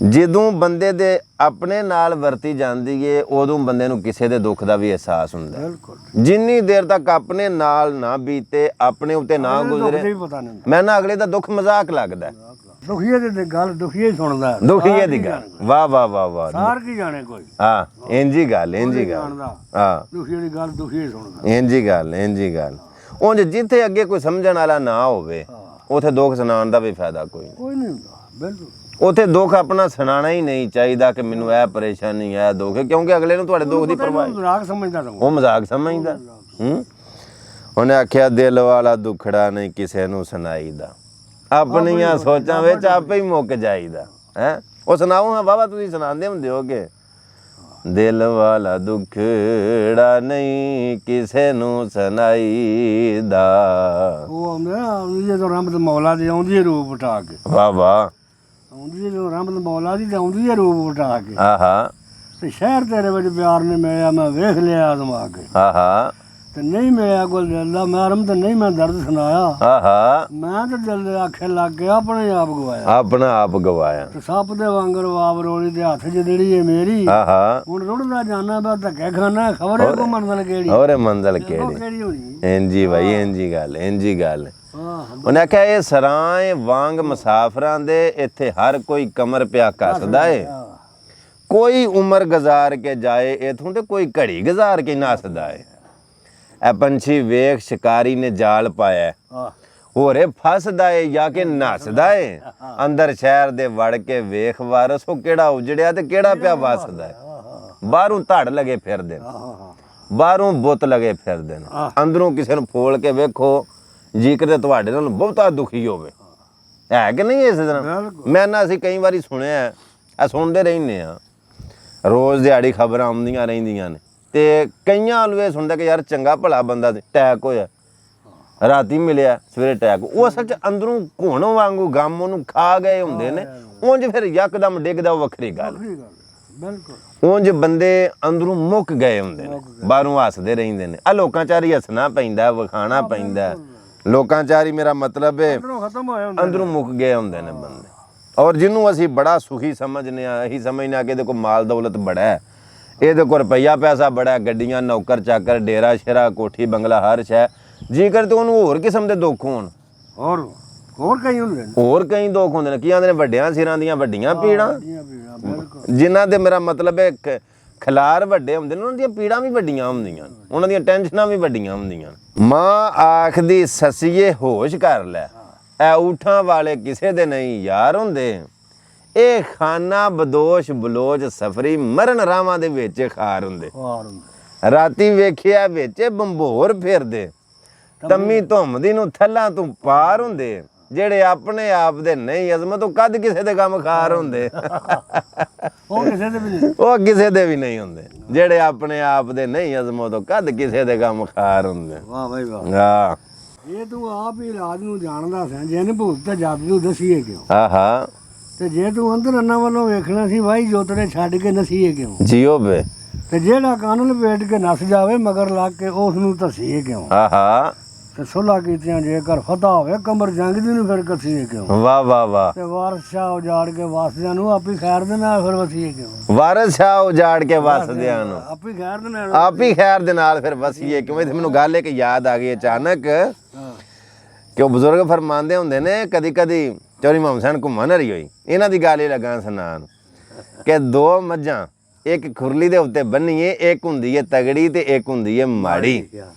ਜਦੋਂ ਬੰਦੇ ਦੇ ਆਪਣੇ ਨਾਲ ਵਰਤੀ ਜਾਂਦੀ ਏ ਉਦੋਂ ਬੰਦੇ ਨੂੰ ਕਿਸੇ ਦੇ ਦੁੱਖ ਦਾ ਵੀ ਅਹਿਸਾਸ ਹੁੰਦਾ। ਬਿਲਕੁਲ। ਜਿੰਨੀ ਦੇਰ ਤੱਕ ਆਪਣੇ ਨਾਲ ਨਾ ਬੀਤੇ, ਆਪਣੇ ਉੱਤੇ ਨਾ ਗੁਜ਼ਰੇ, ਮੈਂ ਨਾ ਅਗਲੇ ਦਾ ਦੁੱਖ ਮਜ਼ਾਕ ਲੱਗਦਾ। ਦੁਖੀਏ ਦੀ ਗੱਲ ਦੁਖੀਏ ਸੁਣਦਾ, ਦੁਖੀਏ ਦੀ ਗੱਲ। ਵਾਹ ਵਾਹ ਵਾਹ ਵਾਹ। ਸਾਰ ਕੀ ਜਾਣੇ ਕੋਈ। ਹਾਂ ਇੰਜੀ ਗੱਲ, ਇੰਜੀ ਗੱਲ। ਹਾਂ ਦੁਖੀਏ ਦੀ ਗੱਲ ਦੁਖੀਏ ਸੁਣਦਾ। ਇੰਜੀ ਗੱਲ, ਇੰਜੀ ਗੱਲ। ਉਂਝ ਜਿੱਥੇ ਅੱਗੇ ਕੋਈ ਸਮਝਣ ਵਾਲਾ ਨਾ ਹੋਵੇ ਉਥੇ ਦੁੱਖ ਸੁਣਾਉਣ ਦਾ ਵੀ ਫਾਇਦਾ ਕੋਈ ਨਹੀਂ ਹੁੰਦਾ। ਬਿਲਕੁਲ। ਉਥੇ ਦੁੱਖ ਆਪਣਾ ਸੁਣਾਉਣਾ ਹੀ ਨਹੀਂ ਚਾਹੀਦਾ ਕਿ ਮੈਨੂੰ ਇਹ ਪਰੇਸ਼ਾਨੀ ਹੈ ਦੁੱਖ, ਕਿਉਂਕਿ ਅਗਲੇ ਨੂੰ ਤੁਹਾਡੇ ਦੁੱਖ ਦੀ ਪਰਵਾਹ, ਮਜ਼ਾਕ ਸਮਝਦਾ, ਉਹ ਮਜ਼ਾਕ ਸਮਝਦਾ। ਉਹਨੇ ਆਖਿਆ ਦਿਲ ਵਾਲਾ ਦੁੱਖੜਾ ਨਹੀਂ ਕਿਸੇ ਨੂੰ ਸੁਣਾਈਦਾ, ਆਪਣੀਆਂ ਸੋਚਾਂ ਵਿੱਚ ਆਪੇ ਹੀ ਮੁੱਕ ਜਾਈਦਾ ਹੈ। ਉਹ ਸੁਣਾਓ ਹਾਂ ਬਾਬਾ, ਤੁਸੀਂ ਸੁਣਾਉਂਦੇ ਹੁੰਦੇ ਹੋਗੇ, ਦਿਲ ਵਾਲਾ ਦੁੱਖੜਾ ਨਹੀਂ ਕਿਸੇ ਨੂੰ ਸੁਣਾਈਦਾ। ਉਹ ਆਉਂਦੇ ਜਦੋਂ ਰਹਿਮਤ ਮੌਲਾ ਦੀ ਆਉਂਦੀ ਹੈ ਰੂਪ ਉਠਾ ਕੇ। ਵਾਹ ਵਾਹ। ਆਉਂਦੀ ਹੈ ਜਦੋਂ ਰਹਿਮਤ ਮੌਲਾ ਦੀ ਆਉਂਦੀ ਹੈ ਰੂਪ ਉਠਾ ਕੇ। ਆਹਾ। ਤੇ ਸ਼ਹਿਰ ਤੇਰੇ ਵਿੱਚ ਪਿਆਰ ਨੇ ਮਿਲਿਆ, ਮੈਂ ਵੇਖ ਲਿਆ ਅਜ਼ਮਾ ਕੇ। ਆਹਾ। ਤੇ ਨਹੀਂ ਮਿਲਿਆ ਕੋਈ ਦਿਲ ਦਾ ਮਰਮ, ਤੇ ਨਹੀਂ ਮੈਂ ਦਰਦ ਸੁਣਾਇਆ। ਆਹਾ। ਮੈਂ ਤਾਂ ਦਿਲ ਦੇ ਆਖੇ ਲੱਗ ਕੇ ਆਪਣੇ ਆਪ ਗਵਾਇਆ, ਆਪਣਾ ਆਪ ਗਵਾਇਆ। ਤੇ ਸੱਪ ਦੇ ਵਾਂਗਰ ਵਾਬ ਰੋਲੀ ਤੇ ਹੱਥ 'ਚ ਜਿਹੜੀ ਹੈ ਮੇਰੀ। ਆਹਾ। ਹੁਣ ਰੁੜਦਾ ਜਾਣਾ ਬਾ ਧੱਕੇ ਖਾਣਾ, ਖਬਰ ਹੈ ਕੋ ਮੰਜ਼ਲ ਕਿਹੜੀ, ਹੋਰੇ ਮੰਜ਼ਲ ਕਿਹੜੀ ਕਿਹੜੀ ਹੋਣੀ। ਇੰਜੀ ਭਾਈ, ਇੰਜੀ ਗੱਲ, ਇੰਜੀ ਗੱਲ। ਹਾਂ। ਉਹਨੇ ਆਖਿਆ ਇਹ ਸਰਾਂ ਵਾਂਗ ਮੁਸਾਫਰਾਂ ਦੇ ਇੱਥੇ ਹਰ ਕੋਈ ਕਮਰ ਪਿਆ ਕੱਸਦਾ ਏ, ਕੋਈ ਉਮਰ ਗੁਜ਼ਾਰ ਕੇ ਜਾਏ ਇਥੋਂ ਤੇ ਕੋਈ ਘੜੀ ਗੁਜ਼ਾਰ ਕੇ ਨੱਸਦਾ ਏ। ਇਹ ਪੰਛੀ ਵੇਖ ਸ਼ਿਕਾਰੀ ਨੇ ਜਾਲ ਪਾਇਆ, ਹੋਰੇ ਫਸਦਾ ਏ ਜਾਂ ਕਿ ਨੱਸਦਾ ਏ। ਅੰਦਰ ਸ਼ਹਿਰ ਦੇ ਵੜ ਕੇ ਵੇਖ ਵਾਰਸ, ਉਹ ਕਿਹੜਾ ਉਜੜਿਆ ਤੇ ਕਿਹੜਾ ਪਿਆ ਵਸਦਾ ਏ। ਬਾਹਰੋਂ ਧੜ ਲਗੇ ਫਿਰਦੇ ਨੇ, ਬਾਹਰੋਂ ਬੁੱਤ ਲਗੇ ਫਿਰਦੇ ਨੇ, ਅੰਦਰੋਂ ਕਿਸੇ ਨੂੰ ਫੋਲ ਕੇ ਵੇਖੋ ਜੇਕਰ ਤੁਹਾਡੇ ਨਾਲ ਬਹੁਤਾ ਦੁਖੀ ਹੋਵੇ, ਹੈ ਕਿ ਨਹੀਂ ਇਸ ਤਰ੍ਹਾਂ। ਮੈਂ ਨਾ ਅਸੀਂ ਕਈ ਵਾਰੀ ਸੁਣਿਆ, ਆ ਸੁਣਦੇ ਰਹਿੰਦੇ ਆ, ਰੋਜ਼ ਦਿਹਾੜੀ ਖਬਰਾਂ ਆਉਂਦੀਆਂ ਰਹਿੰਦੀਆਂ ਨੇ, ਤੇ ਕਈਆਂ ਨੂੰ ਇਹ ਸੁਣਦਾ ਕਿ ਯਾਰ ਚੰਗਾ ਭਲਾ ਬੰਦਾ ਅਟੈਕ ਹੋਇਆ, ਰਾਤੀ ਮਿਲਿਆ ਸਵੇਰੇ ਅਟੈਕ। ਉਹ ਅਸਲ 'ਚ ਅੰਦਰੋਂ ਘੁਣ ਵਾਂਗੂ ਗਮ ਉਹਨੂੰ ਖਾ ਗਏ ਹੁੰਦੇ ਨੇ, ਉਂਝ ਫਿਰ ਯਕਦਮ ਡਿੱਗਦਾ, ਉਹ ਵੱਖਰੀ ਗੱਲ। ਉਂਝ ਬੰਦੇ ਅੰਦਰੋਂ ਮੁੱਕ ਗਏ ਹੁੰਦੇ ਨੇ, ਬਾਹਰੋਂ ਹੱਸਦੇ ਰਹਿੰਦੇ ਨੇ। ਆ ਲੋਕਾਂ ਚਾਰੀ ਹੱਸਣਾ ਪੈਂਦਾ, ਵਿਖਾਣਾ ਪੈਂਦਾ, ਲੋਕਾਂ ਚਾਰੀ ਮੇਰਾ ਮਤਲਬ ਹੈ ਅੰਦਰੋਂ ਮੁੱਕ ਗਏ ਹੁੰਦੇ ਨੇ ਬੰਦੇ। ਔਰ ਜਿਹਨੂੰ ਅਸੀਂ ਬੜਾ ਸੁਖੀ ਸਮਝਨੇ ਆ, ਇਹੀ ਸਮਝਨੇ ਆ ਕਿ ਇਹਦੇ ਕੋਲ ਮਾਲ ਦੌਲਤ ਬੜਾ ਹੈ, ਇਹਦੇ ਕੋਲ ਰੁਪਈਆ ਪੈਸਾ ਬੜਾ, ਗੱਡੀਆਂ, ਨੌਕਰ ਚਾਕਰ, ਡੇਰਾ ਸ਼ੇਰਾ, ਕੋਠੀ ਬੰਗਲਾ, ਹਰ ਸ਼ੈ। ਜੇਕਰ ਤੇ ਉਹਨੂੰ ਹੋਰ ਕਿਸਮ ਦੇ ਦੁੱਖ ਹੋਣ, ਹੋਰ ਕਈ ਹੁੰਦੇ ਨੇ, ਹੋਰ ਕਈ ਦੁੱਖ ਹੁੰਦੇ ਨੇ। ਕੀ ਆਂਦੇ ਨੇ, ਵੱਡਿਆਂ ਸਿਰਾਂ ਦੀਆਂ ਵੱਡੀਆਂ ਪੀੜਾਂ, ਜਿਨ੍ਹਾਂ ਦੇ ਮੇਰਾ ਮਤਲਬ ਹੈ ਖਿਲਾਰ ਵੱਡੇ ਹੁੰਦੇ ਨੇ, ਉਹਨਾਂ ਦੀਆਂ ਪੀੜਾਂ ਵੀ ਵੱਡੀਆਂ ਹੁੰਦੀਆਂ, ਉਹਨਾਂ ਦੀਆਂ ਟੈਨਸ਼ਨਾਂ ਵੀ ਵੱਡੀਆਂ ਹੁੰਦੀਆਂ। ਮਾਂ ਆਖਦੀ ਸੱਸੀਏ ਹੋਸ਼ ਕਰ ਲੈ, ਇਹ ਊਠਾਂ ਵਾਲੇ ਕਿਸੇ ਦੇ ਨਹੀਂ ਯਾਰ ਹੁੰਦੇ, ਇਹ ਖਾਨਾ ਬਦੋਸ਼ ਬਲੋਚ ਸਫਰੀ ਮਰਨ ਰਾਵਾਂ ਦੇ ਵਿੱਚ ਖਾਰ ਹੁੰਦੇ। ਰਾਤੀ ਵੇਖਿਆ ਵਿੱਚ ਬੰਬੋਰ ਫਿਰਦੇ, ਤੰਮੀ ਧੁੰਮਦੀ ਨੂੰ ਥੱਲਾਂ ਤੂੰ ਪਾਰ ਹੁੰਦੇ, ਜਿਹੜੇ ਆਪਣੇ ਆਪ ਦੇ ਨਹੀਂ ਅਜ਼ਮਤ, ਉਹ ਕਦ ਕਿਸੇ ਦੇ ਗਮ ਖਾਰ ਹੁੰਦੇ। ਉਹ ਕਿਸੇ ਦੇ ਵੀ ਨਹੀਂ ਹੁੰਦੇ, ਜਿਹੜੇ ਆਪਣੇ ਆਪ ਦੇ ਨਹੀਂ ਅਜ਼ਮਤ, ਉਹ ਕਦ ਕਿਸੇ ਦੇ ਗਮ ਖਾਰ ਹੁੰਦੇ। ਵਾਹ ਬਾਈ ਵਾਹ। ਹਾਂ ਇਹ ਤੂੰ ਆਪ ਹੀ ਰਾਜ ਨੂੰ ਜਾਣਦਾ ਸੈਂ, ਜਿਹਨੇ ਭੂਤ ਤੇ ਜਾਦੂ ਨੂੰ ਦਸੀਏ ਕਿਉਂ। ਆਹਾ। ਤੇ ਜੇ ਤੂੰ ਅੰਦਰ ਅੰਨਾ ਵੱਲੋਂ ਵੇਖਣਾ ਸੀ ਵਾਈ ਜੋਤਰੇ ਛੱਡ ਕੇ ਨਸੀਏ ਕਿਉਂ। ਜੀਓ ਬੇ। ਤੇ ਜਿਹੜਾ ਕੰਨ ਲਪੇਟ ਕੇ ਨੱਸ ਜਾਵੇ ਮਗਰ ਲੱਗ ਕੇ ਉਸ ਨੂੰ ਧਸੀਏ ਕਿਉਂ। ਆਹਾ। ਤੇ ਸੁਲ੍ਹਾ ਕੀਤਿਆਂ ਜੇਕਰ ਫਤਹ ਹੋਵੇ ਕਮਰ ਜੰਗ ਦੀ ਨੂੰ ਫਿਰ ਕੱਸੀਏ ਕਿਉਂ। ਵਾਹ ਵਾਹ ਵਾਹ। ਤੇ ਵਾਰਸ ਸ਼ਾਹ ਉਜਾੜ ਕੇ ਵਾਸਦਿਆਂ ਨੂੰ ਆਪੀ ਖੈਰ ਦੇ ਨਾਲ ਫਿਰ ਵਸੀਏ ਕਿਉਂ। ਵਾਰਸ ਸ਼ਾਹ ਉਜਾੜ ਕੇ ਵਸਦਿਆਂ ਨੂੰ ਆਪੀ ਖੈਰ ਦੇ ਨਾਲ, ਆਪੀ ਖੈਰ ਦੇ ਨਾਲ ਫਿਰ ਵਸੀਏ ਕਿਉਂ। ਇੱਥੇ ਮੈਨੂੰ ਗੱਲ ਇੱਕ ਯਾਦ ਆ ਗਈ ਅਚਾਨਕ, ਕਿ ਉਹ ਬਜ਼ੁਰਗ ਫਰਮਾਉਂਦੇ ਹੁੰਦੇ ਨੇ, ਕਦੀ ਕਦੀ ਚੌਰੀ ਮੁਹੰਮਦ ਹੁਸੈਨ ਘੁੰਮਣ ਰਹੀ ਹੋਈ, ਇਹਨਾਂ ਦੀ ਗੱਲ ਹੀ ਲੱਗਾ ਸੁਣਾਉਣ, ਕਿ ਦੋ ਮੱਝਾਂ ਇੱਕ ਖੁਰਲੀ ਦੇ ਉੱਤੇ ਬੰਨੀਏ, ਇੱਕ ਹੁੰਦੀ ਹੈ ਤਗੜੀ ਤੇ ਇੱਕ ਹੁੰਦੀ ਹੈ ਮਾੜੀ,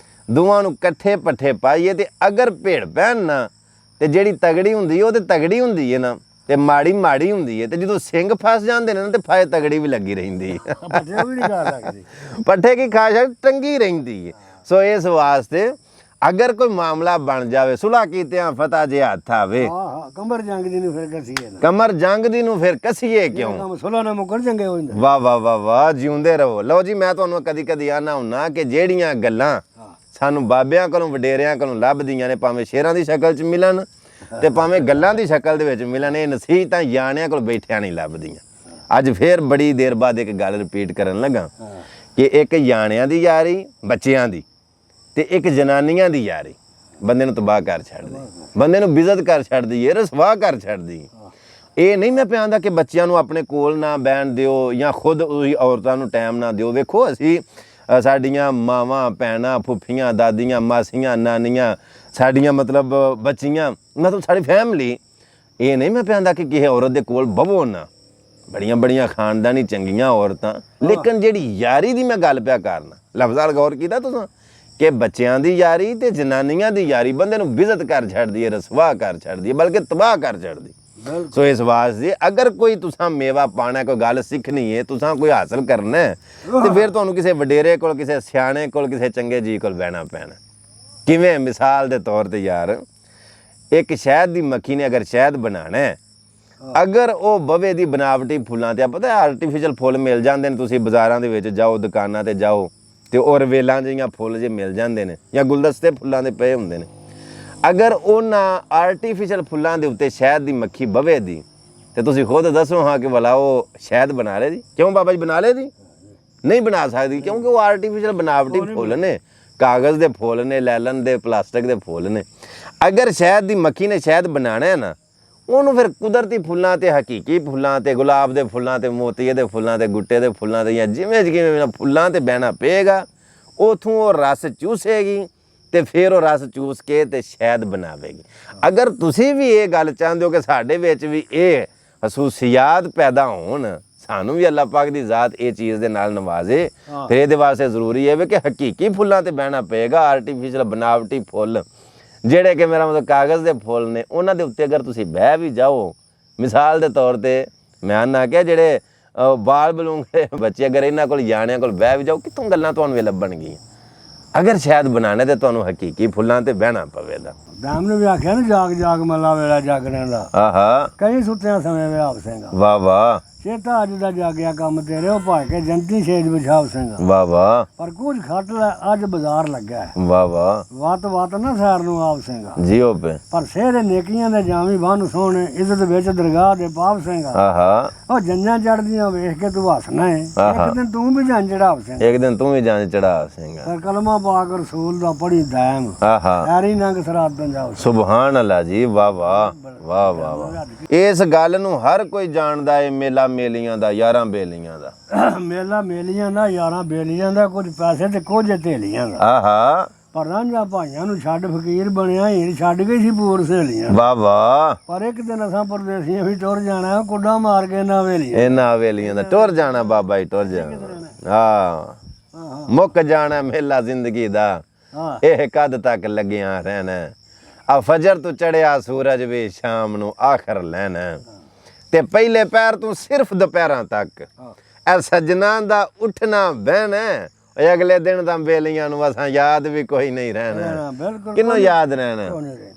ਦੋਵਾਂ ਨੂੰ ਇਕੱਠੇ ਪੱਠੇ ਪਾਈਏ ਤੇ ਅਗਰ ਭੇੜ ਪੈਣ ਨਾ, ਤੇ ਜਿਹੜੀ ਤਗੜੀ ਹੁੰਦੀ ਹੈ ਉਹ ਤੇ ਤਗੜੀ ਹੁੰਦੀ ਹੈ ਨਾ, ਤੇ ਮਾੜੀ ਮਾੜੀ ਹੁੰਦੀ ਹੈ, ਤੇ ਜਦੋਂ ਸਿੰਘ ਫਸ ਜਾਂਦੇ ਨੇ ਨਾ ਤੇ ਫਾਇ ਤਗੜੀ ਵੀ ਲੱਗੀ ਰਹਿੰਦੀ ਹੈ, ਪੱਠੇ ਕੀ ਖਾਸ਼ ਟੰਗੀ ਰਹਿੰਦੀ ਹੈ। ਸੋ ਇਸ ਵਾਸਤੇ ਅਗਰ ਕੋਈ ਮਾਮਲਾ ਬਣ ਜਾਵੇ, ਸੁਲ੍ਹਾ ਕੀਤਿਆਂ ਫਤਹ ਜੇ ਹੱਥ ਆਵੇ, ਕਮਰ ਜੰਗ ਦੀ ਨੂੰ ਫਿਰ ਕੱਸੀਏ ਨਾ, ਕਮਰ ਜੰਗ ਦੀ ਨੂੰ ਫਿਰ ਕੱਸੀਏ ਕਿਉਂ। ਸੁਲ੍ਹਾ ਨਾ ਮੁਕਰ ਚੰਗੇ ਹੋ ਜਾਂਦੇ। ਵਾਹ ਵਾਹ ਵਾਹ ਵਾਹ, ਜਿਉਂਦੇ ਰਹੋ। ਲਓ ਜੀ, ਮੈਂ ਤੁਹਾਨੂੰ ਕਦੀ ਕਦੀ ਆਨਾ ਹੁੰਨਾ ਕਿ ਜਿਹੜੀਆਂ ਗੱਲਾਂ ਸਾਨੂੰ ਬਾਬਿਆਂ ਕੋਲੋਂ ਵਡੇਰਿਆਂ ਕੋਲੋਂ ਲੱਭਦੀਆਂ ਨੇ, ਭਾਵੇਂ ਸ਼ੇਰਾਂ ਦੀ ਸ਼ਕਲ 'ਚ ਮਿਲਣ ਤੇ ਭਾਵੇਂ ਗੱਲਾਂ ਦੀ ਸ਼ਕਲ ਦੇ ਵਿੱਚ ਮਿਲਣ, ਇਹ ਨਸੀਹਤਾਂ ਯਾਣਿਆਂ ਕੋਲ ਬੈਠਿਆਂ ਨਹੀਂ ਲੱਭਦੀਆਂ। ਅੱਜ ਫੇਰ ਬੜੀ ਦੇਰ ਬਾਅਦ ਇੱਕ ਗੱਲ ਰਿਪੀਟ ਕਰਨ ਲੱਗਾ ਕਿ ਇੱਕ ਯਾਣਿਆਂ ਦੀ ਯਾਰੀ ਬੱਚਿਆਂ ਦੀ, ਤੇ ਇੱਕ ਜਨਾਨੀਆਂ ਦੀ ਯਾਰੀ ਬੰਦੇ ਨੂੰ ਤਬਾਹ ਕਰ ਛੱਡਦੀ, ਬੰਦੇ ਨੂੰ ਬਿਜ਼ਤ ਕਰ ਛੱਡਦੀ ਹੈ, ਰਸਵਾ ਕਰ ਛੱਡਦੀ। ਇਹ ਨਹੀਂ ਮੈਂ ਪਿਆਂਦਾ ਕਿ ਬੱਚਿਆਂ ਨੂੰ ਆਪਣੇ ਕੋਲ ਨਾ ਬਹਿਣ ਦਿਓ ਜਾਂ ਖੁਦ ਉਹੀ ਔਰਤਾਂ ਨੂੰ ਟਾਈਮ ਨਾ ਦਿਓ। ਵੇਖੋ ਅਸੀਂ ਸਾਡੀਆਂ ਮਾਵਾਂ ਭੈਣਾਂ ਫੁੱਫੀਆਂ ਦਾਦੀਆਂ ਮਾਸੀਆਂ ਨਾਨੀਆਂ ਸਾਡੀਆਂ ਮਤਲਬ ਬੱਚੀਆਂ ਮਤਲਬ ਸਾਡੀ ਫੈਮਿਲੀ, ਇਹ ਨਹੀਂ ਮੈਂ ਪਿਆਂਦਾ ਕਿ ਕਿਸੇ ਔਰਤ ਦੇ ਕੋਲ ਬਵੋ ਨਾ। ਬੜੀਆਂ ਬੜੀਆਂ ਖਾਨਦਾਨੀ ਚੰਗੀਆਂ ਔਰਤਾਂ, ਲੇਕਿਨ ਜਿਹੜੀ ਯਾਰੀ ਦੀ ਮੈਂ ਗੱਲ ਪਿਆ ਕਰਨਾ, ਲਫ਼ਜ਼ਾਂ ਗੌਰ ਕੀਤਾ ਤੁਸੀਂ ਕਿ ਬੱਚਿਆਂ ਦੀ ਯਾਰੀ ਤੇ ਜਨਾਨੀਆਂ ਦੀ ਯਾਰੀ ਬੰਦੇ ਨੂੰ ਬਿਜ਼ਤ ਕਰ ਛੱਡਦੀ ਹੈ, ਰਸਵਾ ਕਰ ਛੱਡਦੀ ਹੈ, ਬਲਕਿ ਤਬਾਹ ਕਰ ਛੱਡਦੀ। ਸੋ ਇਸ ਵਾਸਤੇ ਅਗਰ ਕੋਈ ਤੁਸਾਂ ਮੇਵਾ ਪਾਣਾ, ਕੋਈ ਗੱਲ ਸਿੱਖਣੀ ਹੈ, ਤੁਸਾਂ ਕੋਈ ਹਾਸਲ ਕਰਨਾ ਹੈ, ਤੇ ਫਿਰ ਤੁਹਾਨੂੰ ਕਿਸੇ ਵਡੇਰੇ ਕੋਲ, ਕਿਸੇ ਸਿਆਣੇ ਕੋਲ, ਕਿਸੇ ਚੰਗੇ ਜੀ ਕੋਲ ਬਹਿਣਾ ਪੈਣਾ। ਕਿਵੇਂ? ਮਿਸਾਲ ਦੇ ਤੌਰ ਤੇ ਯਾਰ, ਇੱਕ ਸ਼ਹਿਦ ਦੀ ਮੱਖੀ ਨੇ ਅਗਰ ਸ਼ਹਿਦ ਬਣਾਉਣਾ ਹੈ, ਅਗਰ ਉਹ ਬਵੇ ਦੀ ਬਨਾਵਟੀ ਫੁੱਲਾਂ ਤੇ ਪਤਾ ਆਰਟੀਫੀਸ਼ੀਅਲ ਫੁੱਲ ਮਿਲ ਜਾਂਦੇ ਨੇ, ਤੁਸੀਂ ਬਾਜ਼ਾਰਾਂ ਦੇ ਵਿੱਚ ਜਾਓ, ਦੁਕਾਨਾਂ ਤੇ ਜਾਓ ਤੇ ਉਹ ਰਵੇਲਾਂ ਜਿਹੀਆਂ ਫੁੱਲ ਜੇ ਮਿਲ ਜਾਂਦੇ ਨੇ ਜਾਂ ਗੁਲਦਸਤੇ ਫੁੱਲਾਂ ਦੇ ਪਏ ਹੁੰਦੇ ਨੇ। ਅਗਰ ਉਹਨਾਂ ਆਰਟੀਫੀਸ਼ੀਅਲ ਫੁੱਲਾਂ ਦੇ ਉੱਤੇ ਸ਼ਹਿਦ ਦੀ ਮੱਖੀ ਬਵੇ ਦੀ, ਤੇ ਤੁਸੀਂ ਖੁਦ ਦੱਸੋ ਹਾਂ ਕਿ ਭਲਾ ਉਹ ਸ਼ਹਿਦ ਬਣਾ ਲੇ ਜੀ? ਕਿਉਂ ਬਾਬਾ ਜੀ ਬਣਾ ਲੇ ਜੀ? ਨਹੀਂ ਬਣਾ ਸਕਦੀ, ਕਿਉਂਕਿ ਉਹ ਆਰਟੀਫੀਸ਼ੀਅਲ ਬਨਾਵਟੀ ਫੁੱਲ ਨੇ, ਕਾਗਜ਼ ਦੇ ਫੁੱਲ ਨੇ, ਲੈਲਨ ਦੇ, ਪਲਾਸਟਿਕ ਦੇ ਫੁੱਲ ਨੇ। ਅਗਰ ਸ਼ਹਿਦ ਦੀ ਮੱਖੀ ਨੇ ਸ਼ਹਿਦ ਬਣਾਉਣਾ ਹੈ ਨਾ, ਉਹਨੂੰ ਫਿਰ ਕੁਦਰਤੀ ਫੁੱਲਾਂ ਤੇ, ਹਕੀਕੀ ਫੁੱਲਾਂ ਤੇ, ਗੁਲਾਬ ਦੇ ਫੁੱਲਾਂ ਤੇ, ਮੋਤੀਏ ਦੇ ਫੁੱਲਾਂ ਤੇ, ਗੁੱਟੇ ਦੇ ਫੁੱਲਾਂ ਤੇ, ਜਾਂ ਜਿਵੇਂ ਫੁੱਲਾਂ ਤੇ ਬਹਿਣਾ ਪਏਗਾ। ਉਥੋਂ ਉਹ ਰਸ ਚੂਸੇਗੀ ਤੇ ਫਿਰ ਉਹ ਰਸ ਚੂਸ ਕੇ ਤੇ ਸ਼ਹਿਦ ਬਣਾਵੇਗੀ। ਅਗਰ ਤੁਸੀਂ ਵੀ ਇਹ ਗੱਲ ਚਾਹੁੰਦੇ ਹੋ ਕਿ ਸਾਡੇ ਵਿੱਚ ਵੀ ਇਹ ਖਸੂਸੀਆਤ ਪੈਦਾ ਹੋਣ, ਸਾਨੂੰ ਵੀ ਅੱਲਾਹ ਪਾਕ ਦੀ ਜ਼ਾਤ ਇਹ ਚੀਜ਼ ਦੇ ਨਾਲ ਨਵਾਜ਼ੇ, ਫਿਰ ਇਹਦੇ ਵਾਸਤੇ ਜ਼ਰੂਰੀ ਹੈ ਕਿ ਹਕੀਕੀ ਫੁੱਲਾਂ ਤੇ ਬਹਿਣਾ ਪਏਗਾ। ਆਰਟੀਫੀਸ਼ੀਅਲ ਬਨਾਵਟੀ ਫੁੱਲ ਜਿਹੜੇ ਕਿ ਮੇਰਾ ਮਤਲਬ ਕਾਗਜ਼ ਦੇ ਫੁੱਲ ਨੇ, ਉਹਨਾਂ ਦੇ ਉੱਤੇ ਅਗਰ ਤੁਸੀਂ ਬਹਿ ਵੀ ਜਾਓ, ਮਿਸਾਲ ਦੇ ਤੌਰ ਤੇ ਮੈਂ ਨਾ ਕਿਹਾ ਜਿਹੜੇ ਬਾਲ ਬਲੂੰਗੇ ਬੱਚੇ, ਅਗਰ ਇਹਨਾਂ ਕੋਲ ਜਾਣਿਆਂ ਕੋਲ ਬਹਿ ਵੀ ਜਾਓ, ਕਿੱਥੋਂ ਗੱਲਾਂ ਤੁਹਾਨੂੰ ਇਹ ਲੱਭਣਗੀਆਂ। ਅਗਰ ਸ਼ਾਇਦ ਬਣਾਣੇ ਤੇ ਤੁਹਾਨੂੰ ਹਕੀਕੀ ਫੁੱਲਾਂ ਤੇ ਬਹਿਣਾ ਪਵੇਗਾ। ਦਾਮ ਨੇ ਵੀ ਆਖਿਆ ਨਾ, ਜਾਗ ਜਾਗ ਮੱਲਾ ਵੇਲਾ ਜਾਗਣੇ ਦਾ। ਆਹਾ, ਕਈ ਸੁੱਤਿਆਂ ਸਮੇਂ ਵੇ ਆਪ ਸਿੰਘਾ। ਵਾਹ ਵਾਹ, ਚੇਤਾ ਅੱਜ ਦਾ ਜਾਗਿਆ ਕੰਮ ਤੇਰੇ, ਉਹ ਭਾਇ ਕੇ ਜੰਤੀ ਛੇਜ ਵਿਛਾਵ ਸਿੰਘਾ। ਵਾਹ ਵਾਹ, ਪਰ ਕੁਝ ਖੱਟ ਲੈ ਅੱਜ ਬਾਜ਼ਾਰ ਲੱਗਾ ਹੈ। ਵਾਹ ਵਾਹ, ਵਤ ਨਾ ਸੈਰ ਨੂੰ ਆਪ ਸਿੰਘਾ। ਜੀਓ ਪੇ, ਪਰ ਸੇਰੇ ਨੇਕੀਆਂ ਦੇ ਜਾਮੀ ਬੰਨ ਸੋਹਣੇ, ਇੱਜ਼ਤ ਵਿੱਚ ਦਰਗਾਹ ਦੇ ਪਾਪ ਸਿੰਘਾ। ਆਹਾ, ਉਹ ਜੰਜਾਂ ਚੜਦੀਆਂ ਵੇਖ ਕੇ ਤੂੰ ਹੱਸਣਾ ਹੈ, ਇੱਕ ਦਿਨ ਤੂੰ ਵੀ ਜੰਜ ਚੜਾਵ ਸਿੰਘਾ। ਇੱਕ ਦਿਨ ਤੂੰ ਵੀ ਜੰਜ ਚੜਾ ਸਿੰਘਾ। ਪਰ ਕਲਮਾ ਪਾਕ ਰਸੂਲ ਦਾ ਪੜੀ ਦਾਇਮ, ਆਹਾ, ਯਾਰੀ ਨੰਗ ਸਰਾਤ ਪੰਜਾਬ। ਸੁਭਾਨ ਅੱਲਾ ਜੀ, ਵਾਹ ਵਾਹ, ਵਾਹ ਵਾਹ ਵਾਹ। ਇਸ ਗੱਲ ਨੂੰ ਹਰ ਕੋਈ ਜਾਣਦਾ ਹੈ, ਮੇਲਾ ਮੇਲੀਆਂ ਦਾ, ਯਾਰਾਂ ਬੇਲੀਆਂ ਦਾ। ਮੇਲਾ ਮੇਲੀਆਂ ਦਾ, ਯਾਰਾਂ ਬੇਲੀਆਂ ਦਾ, ਕੁਝ ਪੈਸੇ ਤੇ ਕੁਝ ਧੇਲੀਆਂ ਦਾ। ਆਹਾ, ਪਰ ਰਾਂਝਾ ਭਾਈਆਂ ਨੂੰ ਛੱਡ ਫਕੀਰ ਬਣਿਆ, ਹੀਰ ਛੱਡ ਗਈ ਸੀ ਪੂਰ ਸਹੇਲੀਆਂ। ਵਾਹ ਵਾਹ, ਪਰ ਇੱਕ ਦਿਨ ਅਸਾਂ ਪਰਦੇਸੀਆਂ ਵੀ ਟੁਰ ਜਾਣਾ, ਕੁੱਡਾ ਮਾਰ ਕੇ ਨਾ ਵੇਲੀਆਂ। ਇਹਨਾਂ ਵੇਲੀਆਂ ਦਾ ਟੁਰ ਜਾਣਾ ਬਾਬਾ ਜੀ, ਟੁਰ ਜਾਣਾ। ਹਾਂ, ਮੁੱਕ ਜਾਣਾ ਮੇਲਾ ਜ਼ਿੰਦਗੀ ਦਾ, ਇਹ ਕਦ ਤੱਕ ਲੱਗਿਆ ਰਹਿਣਾ। ਆ ਫਜਰ ਤੋਂ ਚੜਿਆ ਸੂਰਜ ਵੀ ਸ਼ਾਮ ਨੂੰ ਆਖਰ ਲੈਣਾ, ਤੇ ਪਹਿਲੇ ਪੈਰ ਤੋਂ ਸਿਰਫ ਦੁਪਹਿਰਾਂ ਤੱਕ। ਇਹ ਸੱਜਣਾ ਦਾ ਉੱਠਣਾ ਬਹਿਣਾ, ਅਗਲੇ ਦਿਨ ਤਾਂ ਬੇਲੀਆਂ ਨੂੰ ਅਸਾਂ ਯਾਦ ਵੀ ਕੋਈ ਨਹੀਂ ਰਹਿਣਾ। ਕਿਹਨੂੰ ਯਾਦ ਰਹਿਣਾ?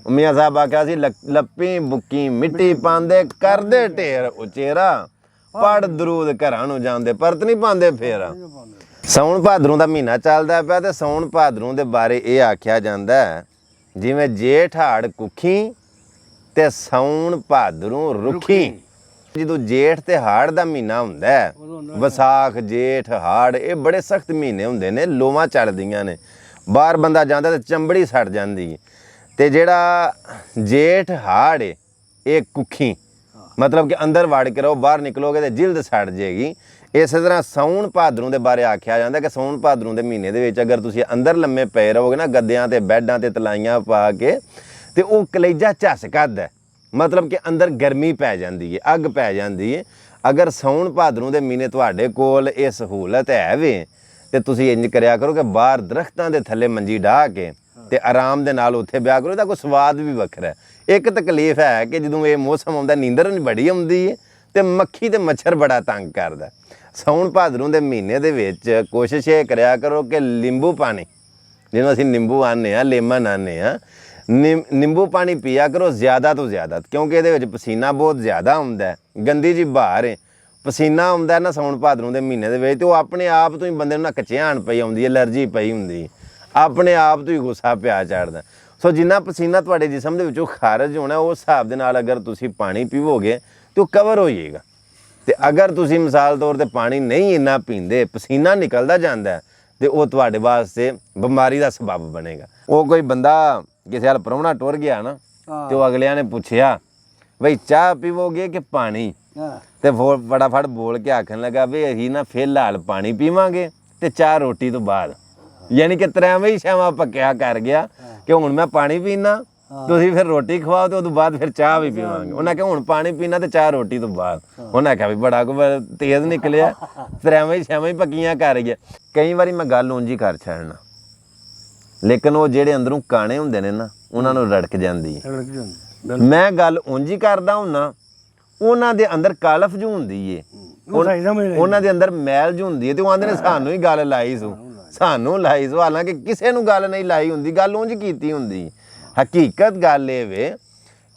ਮੀਆਂ ਸਾਹਿਬ ਆਖਿਆ ਸੀ, ਲੱਪੀ ਬੁੱਕੀ ਮਿੱਟੀ ਪਾਉਂਦੇ, ਕਰਦੇ ਢੇਰ ਉਚੇਰਾ, ਪੜ ਦਰੂਦ ਘਰਾਂ ਨੂੰ ਜਾਂਦੇ, ਪਰਤ ਨਹੀਂ ਪਾਉਂਦੇ ਫੇਰ। ਸਾਉਣ ਭਾਦਰੋਂ ਦਾ ਮਹੀਨਾ ਚੱਲਦਾ ਪਿਆ, ਤੇ ਸਾਉਣ ਭਾਦਰੋਂ ਦੇ ਬਾਰੇ ਇਹ ਆਖਿਆ ਜਾਂਦਾ ਜਿਵੇਂ ਜੇਠ ਹਾੜ ਕੁੱਖੀ ਤੇ ਸਾਉਣ ਭਾਦਰੋਂ ਰੁੱਖੀ। ਜਦੋਂ ਜੇਠ ਤੇ ਹਾੜ ਦਾ ਮਹੀਨਾ ਹੁੰਦਾ ਹੈ, ਵਿਸਾਖ ਜੇਠ ਹਾੜ, ਇਹ ਬੜੇ ਸਖਤ ਮਹੀਨੇ ਹੁੰਦੇ ਨੇ, ਲੋਵਾਂ ਚੜਦੀਆਂ ਨੇ, ਬਾਹਰ ਬੰਦਾ ਜਾਂਦਾ ਤੇ ਚੰਬੜੀ ਸੜ ਜਾਂਦੀ ਹੈ। ਤੇ ਜਿਹੜਾ ਜੇਠ ਹਾੜ ਹੈ ਇਹ ਕੁੱਖੀ, ਮਤਲਬ ਕਿ ਅੰਦਰ ਵੜ ਕੇ ਰਹੋ, ਬਾਹਰ ਨਿਕਲੋਗੇ ਤੇ ਜਿਲਦ ਸੜ ਜਾਏਗੀ। ਇਸੇ ਤਰ੍ਹਾਂ ਸਾਉਣ ਭਾਦਰੋਂ ਦੇ ਬਾਰੇ ਆਖਿਆ ਜਾਂਦਾ ਕਿ ਸਾਉਣ ਭਾਦਰੋਂ ਦੇ ਮਹੀਨੇ ਦੇ ਵਿੱਚ ਅਗਰ ਤੁਸੀਂ ਅੰਦਰ ਲੰਮੇ ਪਏ ਰਹੋਗੇ ਨਾ, ਗੱਦਿਆਂ ਤੇ ਬੈੱਡਾਂ ਤੇ ਤਲਾਈਆਂ ਪਾ ਕੇ, ਤੇ ਉਹ ਕਲੇਜਾ ਝੱਸ ਕੱਢਦਾ, ਮਤਲਬ ਕਿ ਅੰਦਰ ਗਰਮੀ ਪੈ ਜਾਂਦੀ ਹੈ, ਅੱਗ ਪੈ ਜਾਂਦੀ ਹੈ। ਅਗਰ ਸਾਉਣ ਭਾਦਰੋਂ ਦੇ ਮਹੀਨੇ ਤੁਹਾਡੇ ਕੋਲ ਇਹ ਸਹੂਲਤ ਹੈ ਵੇ, ਤੇ ਤੁਸੀਂ ਇੰਜ ਕਰਿਆ ਕਰੋ ਕਿ ਬਾਹਰ ਦਰਖਤਾਂ ਦੇ ਥੱਲੇ ਮੰਜੀ ਢਾਹ ਕੇ ਤੇ ਆਰਾਮ ਦੇ ਨਾਲ ਉੱਥੇ ਬਿਆ ਕਰੋ। ਇਹਦਾ ਕੋਈ ਸਵਾਦ ਵੀ ਵੱਖਰਾ ਹੈ। ਇੱਕ ਤਕਲੀਫ ਹੈ ਕਿ ਜਦੋਂ ਇਹ ਮੌਸਮ ਆਉਂਦਾ, ਨੀਂਦਰ ਨਹੀਂ ਬੜੀ ਆਉਂਦੀ ਹੈ ਤੇ ਮੱਖੀ ਤੇ ਮੱਛਰ ਬੜਾ ਤੰਗ ਕਰਦਾ। ਸਾਉਣ ਭਾਦਰੋਂ ਦੇ ਮਹੀਨੇ ਦੇ ਵਿੱਚ ਕੋਸ਼ਿਸ਼ ਇਹ ਕਰਿਆ ਕਰੋ ਕਿ ਨਿੰਬੂ ਪਾਣੀ, ਜਿਹਨੂੰ ਅਸੀਂ ਨਿੰਬੂ ਆਨੇ ਆ, ਲੇਮਨ ਆਨੇ ਆ, ਨਿੰਬੂ ਪਾਣੀ ਪੀਆ ਕਰੋ ਜ਼ਿਆਦਾ ਤੋਂ ਜ਼ਿਆਦਾ, ਕਿਉਂਕਿ ਇਹਦੇ ਵਿੱਚ ਪਸੀਨਾ ਬਹੁਤ ਜ਼ਿਆਦਾ ਹੁੰਦਾ, ਗੰਦੀ ਜੀ ਬਹਾਰ ਹੈ, ਪਸੀਨਾ ਆਉਂਦਾ ਨਾ ਸਾਉਣ ਭਾਦਰੋਂ ਦੇ ਮਹੀਨੇ ਦੇ ਵਿੱਚ, ਤੇ ਉਹ ਆਪਣੇ ਆਪ ਤੋਂ ਹੀ ਬੰਦੇ ਨੂੰ ਨਾ ਕਚਿਆਣ ਪਈ ਆਉਂਦੀ ਹੈ, ਐਲਰਜੀ ਪਈ ਹੁੰਦੀ, ਆਪਣੇ ਆਪ ਤੋਂ ਹੀ ਗੁੱਸਾ ਪਿਆ ਚੜਦਾ। ਸੋ ਜਿੰਨਾ ਪਸੀਨਾ ਤੁਹਾਡੇ ਜਿਸਮ ਦੇ ਵਿੱਚੋਂ ਖਾਰਜ ਹੋਣਾ, ਉਸ ਹਿਸਾਬ ਦੇ ਨਾਲ ਅਗਰ ਤੁਸੀਂ ਪਾਣੀ ਪੀਵੋਗੇ ਤਾਂ ਉਹ ਕਵਰ ਹੋ ਜਾਏਗਾ। ਤੇ ਅਗਰ ਤੁਸੀਂ ਮਿਸਾਲ ਤੌਰ ਤੇ ਪਾਣੀ ਨਹੀਂ ਇੰਨਾ ਪੀਂਦੇ, ਪਸੀਨਾ ਨਿਕਲਦਾ ਜਾਂਦਾ, ਤੇ ਉਹ ਤੁਹਾਡੇ ਵਾਸਤੇ ਬਿਮਾਰੀ ਦਾ ਸਬਬ ਬਣੇਗਾ। ਉਹ ਕੋਈ ਬੰਦਾ ਕਿਸੇ ਹਾਲ ਪ੍ਰਾਹੁਣਾ ਟੁਰ ਗਿਆ ਨਾ, ਤੇ ਉਹ ਅਗਲਿਆਂ ਨੇ ਪੁੱਛਿਆ ਬਈ ਚਾਹ ਪੀਵੋਗੇ ਕਿ ਪਾਣੀ? ਹਾਂ ਤੇ ਫਟਾਫਟ ਬੋਲ ਕੇ ਆਖਣ ਲੱਗਾ ਵੀ ਅਸੀਂ ਨਾ ਫਿਲਹਾਲ ਪਾਣੀ ਪੀਵਾਂਗੇ ਤੇ ਚਾਹ ਰੋਟੀ ਤੋਂ ਬਾਅਦ। ਯਾਨੀ ਕਿ ਤਰੇਵੇਂ ਹੀ ਸ਼ਾਮਾਂ ਪੱਕਿਆ ਕਰ ਗਿਆ ਕਿ ਹੁਣ ਮੈਂ ਪਾਣੀ ਪੀਣਾ, ਤੁਸੀਂ ਫਿਰ ਰੋਟੀ ਖਵਾਓ ਤੇ ਉਦੋਂ ਬਾਅਦ ਫਿਰ ਚਾਹ ਵੀ ਪੀਵਾਂਗੇ। ਉਹਨਾਂ ਕਿਹਾ ਹੁਣ ਪਾਣੀ ਪੀਣਾ ਤੇ ਚਾਹ ਰੋਟੀ ਤੋਂ ਬਾਅਦ। ਉਹਨਾਂ ਕਿਹਾ ਵੀ ਬੜਾ ਕੋ ਤੇਜ਼ ਨਿਕਲਿਆ, ਤਰੇਵੇਂ ਹੀ ਸ਼ਾਮਾਂ ਹੀ ਪੱਕੀਆਂ ਕਰ ਗਿਆ। ਕਈ ਵਾਰੀ ਮੈਂ ਗੱਲ ਉਂਝ ਹੀ ਕਰ ਛੱਡਣਾ, ਲੇਕਿਨ ਉਹ ਜਿਹੜੇ ਅੰਦਰੋਂ ਕਾਣੇ ਹੁੰਦੇ ਨੇ ਨਾ ਉਹਨਾਂ ਨੂੰ ਰੜਕ ਜਾਂਦੀ ਹੈ। ਮੈਂ ਗੱਲ ਉਂਝ ਹੀ ਕਰਦਾ ਹੁੰਨਾ, ਉਹਨਾਂ ਦੇ ਅੰਦਰ ਕਾਲਫ ਜੂ ਹੁੰਦੀ ਏ, ਉਹਨਾਂ ਦੇ ਅੰਦਰ ਮੈਲ ਜੂ ਹੁੰਦੀ ਹੈ ਤੇ ਉਹ ਆਂਦੇ ਨੇ ਸਾਨੂੰ ਹੀ ਗੱਲ ਲਾਈ ਸੂ, ਸਾਨੂੰ ਲਾਈ ਸੂ। ਹਾਲਾਂਕਿ ਕਿਸੇ ਨੂੰ ਗੱਲ ਨਹੀਂ ਲਾਈ ਹੁੰਦੀ, ਗੱਲ ਉਂਝ ਕੀਤੀ ਹੁੰਦੀ। ਹਕੀਕਤ ਗੱਲ ਇਹ ਵੇ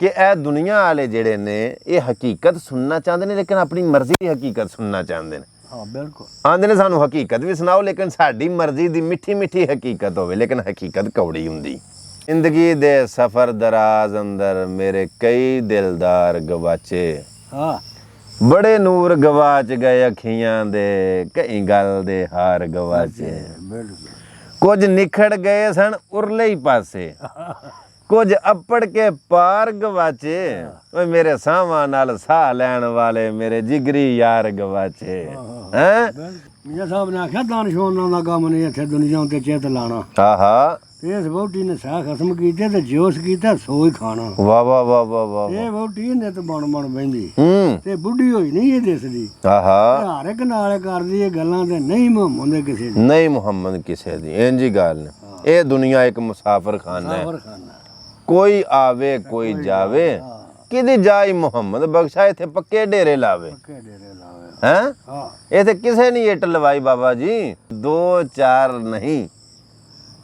ਕਿ ਇਹ ਦੁਨੀਆ ਵਾਲੇ ਜਿਹੜੇ ਨੇ ਇਹ ਹਕੀਕਤ ਸੁਣਨਾ ਚਾਹੁੰਦੇ ਨੇ, ਲੇਕਿਨ ਆਪਣੀ ਮਰਜ਼ੀ ਦੀ ਹਕੀਕਤ ਸੁਣਨਾ ਚਾਹੁੰਦੇ ਨੇ। ਹਾਂ ਬਿਲਕੁਲ ਆਂਦੇ ਨੇ ਸਾਨੂੰ ਹਕੀਕਤ ਵੀ ਸੁਣਾਓ, ਲੇਕਿਨ ਸਾਡੀ ਮਰਜ਼ੀ ਦੀ ਮਿੱਠੀ ਮਿੱਠੀ ਹਕੀਕਤ ਹੋਵੇ, ਲੇਕਿਨ ਹਕੀਕਤ ਕੌੜੀ ਹੁੰਦੀ। ਜ਼ਿੰਦਗੀ ਦੇ ਸਫ਼ਰ ਦਰਾਜ਼ ਅੰਦਰ ਮੇਰੇ ਕਈ ਦਿਲਦਾਰ ਗਵਾਚੇ, ਹਾਂ ਬੜੇ ਨੂਰ ਗਵਾਚ ਗਏ ਅੱਖੀਆਂ ਦੇ, ਕਈ ਗੱਲ ਦੇ ਹਾਰ ਗਵਾਚੇ। ਬਿਲਕੁਲ ਕੁਝ ਨਿਖੜ ਗਏ ਸਨ ਉਰਲੇ ਹੀ ਪਾਸੇ, ਕੁਝ ਅੱਪੜ ਕੇ ਪਾਰ ਗਵਾਚੇ। ਓਏ ਮੇਰੇ ਸਾਹਾਂ ਨਾਲ ਸਾਹ ਲੈਣ ਵਾਲੇ ਮੇਰੇ ਜਿਗਰੀ ਯਾਰ ਗਵਾਚੇ। ਹੈਂ ਮੀਆਂ ਸਾਹਿਬ ਨੇ ਆਖਿਆ ਦਾਨਸ਼ੋਨਾਂ ਦਾ ਕੰਮ ਨਹੀਂ ਇੱਥੇ ਦੁਨੀਆ ਉੱਤੇ ਚਿੱਤ ਲਾਣਾ। ਆਹਾ ਇਸ ਵਹੁਟੀ ਨੇ ਸਾਹ ਖਸਮ ਕੀਤੇ ਤੇ ਜੋਸ਼ ਕੀਤਾ ਸੋ ਹੀ ਖਾਣਾ। ਵਾਹ ਵਾਹ ਵਾਹ ਵਾਹ ਵਾਹ। ਇਹ ਵਹੁਟੀ ਨਿਤ ਬਣ ਬਹਿੰਦੀ ਹੂੰ ਤੇ ਬੁੱਢੀ ਹੋਈ ਨਹੀਂ ਇਹ ਦਿਸਦੀ। ਆਹਾ ਹਰ ਇੱਕ ਨਾਲ ਕਰਦੀ ਇਹ ਗੱਲਾਂ ਤੇ ਨਹੀਂ ਮੁਹੰਮਦ ਕਿਸੇ ਦੀ। ਨਹੀਂ ਮੁਹੰਮਦ ਕਿਸੇ ਦੀ, ਇੰਜ ਹੀ ਗੱਲ ਨੇ। ਇਹ ਦੁਨੀਆ ਇੱਕ ਮੁਸਾਫਰ ਖਾਨਾ ਹੈ, ਖਾਨਾ ਕੋਈ ਆਵੇ ਕੋਈ ਜਾਵੇ। ਕਿਹਦੀ ਜਾਈ ਮੁਹੰਮਦ ਬਖਸ਼ਾ ਇੱਥੇ ਪੱਕੇ ਡੇਰੇ ਲਾਵੇ। ਕੇ ਡੇਰੇ ਲਾਵੇ। ਹੈਂ ਹਾਂ ਇੱਥੇ ਕਿਸੇ ਨਹੀਂ ਇੱਟ ਲਵਾਈ ਬਾਬਾ ਜੀ, 2 4 नहीं,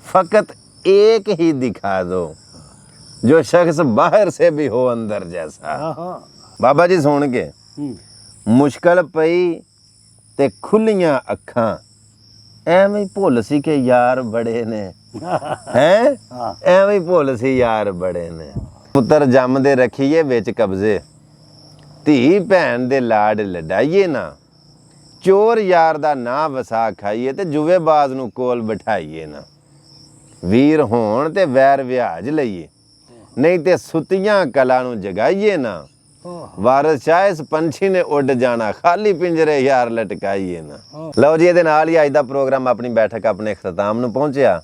फकत एक ही दिखा दो जो शख्स बाहर से भी हो अंदर जैसा। ਹਾਂ बाबा जी सुन के मुश्किल पई ते खुलियां अखां, ਐਵੇਂ ਹੀ ਭੁੱਲ ਸੀ ਕਿ ਯਾਰ ਬੜੇ ਨੇ। ਹੈਂ ਐਵੇਂ ਹੀ ਭੁੱਲ ਸੀ ਯਾਰ ਬੜੇ ਨੇ। ਪੁੱਤਰ ਜੰਮਦੇ ਰੱਖੀਏ ਵਿੱਚ ਕਬਜ਼ੇ, ਧੀ ਭੈਣ ਦੇ ਲਾਡ ਲਡਾਈਏ ਨਾ, ਚੋਰ ਯਾਰ ਦਾ ਨਾਂ ਵਸਾ ਖਾਈਏ ਤੇ ਜੁਵੇਬਾਜ਼ ਨੂੰ ਕੋਲ ਬਿਠਾਈਏ ਨਾ। ਵੀਰ ਹੋਣ ਤੇ ਵੈਰ ਵਿਆਜ ਲਈਏ, ਨਹੀਂ ਤੇ ਸੁੱਤੀਆਂ ਕਲਾ ਨੂੰ ਜਗਾਈਏ ਨਾ। ਵਾਰਸ ਸ਼ਾਹ ਇਸ ਪੰਛੀ ਨੇ ਉੱਡ ਜਾਣਾ, ਖਾਲੀ ਪਿੰਜਰੇ ਯਾਰ ਲਟਕਾਈਏ ਨਾ। ਲਓ ਜੀ ਇਹਦੇ ਨਾਲ ਹੀ ਅੱਜ ਦਾ ਪ੍ਰੋਗਰਾਮ ਆਪਣੀ ਬੈਠਕ ਆਪਣੇ ਇਖਤਤਾਮ ਨੂੰ ਪਹੁੰਚਿਆ।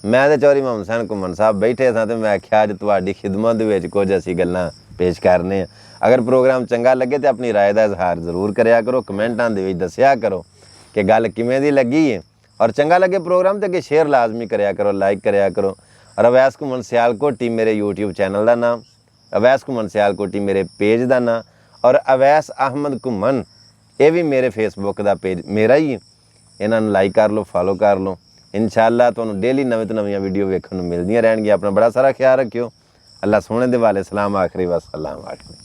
ਮੈਂ ਤੇ ਚੌਧਰੀ ਮੁਹੰਮਦ ਹੁਸੈਨ ਘੁੰਮਣ ਸਾਹਿਬ ਬੈਠੇ ਸਾਂ ਤੇ ਮੈਂ ਆਖਿਆ ਅੱਜ ਤੁਹਾਡੀ ਖਿਦਮਤ ਦੇ ਵਿੱਚ ਕੁਝ ਅਸੀਂ ਗੱਲਾਂ ਪੇਸ਼ ਕਰਨੇ ਆ। ਅਗਰ ਪ੍ਰੋਗਰਾਮ ਚੰਗਾ ਲੱਗੇ ਤੇ ਆਪਣੀ ਰਾਏ ਦਾ ਇਜ਼ਹਾਰ ਜ਼ਰੂਰ ਕਰਿਆ ਕਰੋ, ਕਮੈਂਟਾਂ ਦੇ ਵਿੱਚ ਦੱਸਿਆ ਕਰੋ ਕਿ ਗੱਲ ਕਿਵੇਂ ਦੀ ਲੱਗੀ ਹੈ। और चंगा लगे प्रोग्राम तो अगे शेयर लाजमी कराया करो, लाइक कराया करो। और अवैस घुमन सियालकोटी मेरे यूट्यूब चैनल का नाम, अवैस घुमन सियालकोटी मेरे पेज का नाम, और अवैस अहमद घुमन ये भी मेरे फेसबुक का पेज मेरा ही है। इन्हों लाइक कर लो, फॉलो कर लो। इंशाअल्लाह तुहानूं डेली नवीं तो नवीं वीडियो वेखण नूं मिलदियां रहणगीਆਂ। अपना बड़ा सारा ख्याल रखियो। अल्लाह सोहणे दे वाले सलाम आखिरी वसलाम आखिरी।